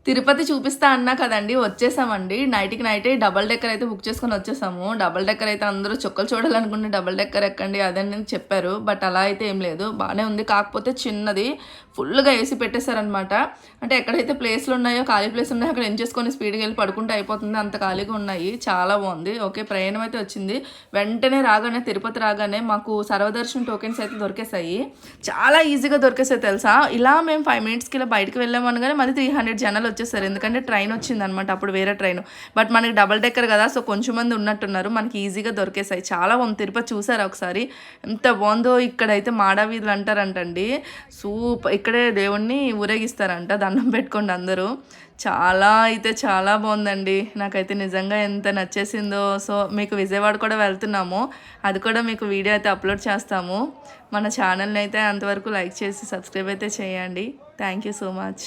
తిరుపతి చూపిస్తా అన్నా కదండి, వచ్చేసామండి. నైట్‌కి నైటే డబుల్ డెక్కర్ అయితే బుక్ చేసుకొని వచ్చేసాము. డబుల్ డెక్కర్ అయితే అందరూ చుక్కలు చూడాలనుకుంటే డబుల్ డెక్కర్ ఎక్కండి అదని చెప్పారు. బట్ అలా అయితే ఏం లేదు, బాగానే ఉంది. కాకపోతే చిన్నది, ఫుల్గా ఏసీ పెట్టేశారనమాట. అంటే ఎక్కడైతే ప్లేస్లు ఉన్నాయో, ఖాళీ ప్లేస్ ఉన్నాయో అక్కడ ఎంచేసుకొని స్పీడ్గా వెళ్ళి పడుకుంటే అయిపోతుంది, అంత ఖాళీగా ఉన్నాయి. చాలా బాగుంది. ఓకే, ప్రయాణం అయితే వచ్చింది. వెంటనే రాగానే, తిరుపతి రాగానే మాకు సర్వదర్శనం టోకెన్స్ అయితే దొరికేసాయి. చాలా ఈజీగా దొరికేసాయి తెలుసా. ఇలా మేము 5 మినిట్స్కి ఇలా బయటకు వెళ్ళాము అనగానే మళ్ళీ 300 జనాలు వచ్చేసారు. ఎందుకంటే ట్రైన్ వచ్చిందనమాట అప్పుడు, వేరే ట్రైన్. బట్ మనకి డబల్ డెక్కర్ కదా, సో కొంచెం మంది ఉన్నట్టున్నారు. మనకి ఈజీగా దొరికేసాయి. చాలా బాగుంది. తిరుపతి చూసారా ఒకసారి ఎంత బాగుందో. ఇక్కడైతే మాడావీధులు అంటారంటండి. సూపర్. ఇక్కడే దేవుణ్ణి ఊరేగిస్తారంట, దండం పెట్టుకోండి అందరూ. చాలా అయితే చాలా బాగుందండి. నాకైతే నిజంగా ఎంత నచ్చేసిందో. సో మీకు విజయవాడ కూడా వెళ్తున్నాము, అది కూడా మీకు వీడియో అయితే అప్లోడ్ చేస్తాము. మన ఛానల్ని అయితే అంతవరకు లైక్ చేసి సబ్స్క్రైబ్ అయితే చేయండి. Thank you so much.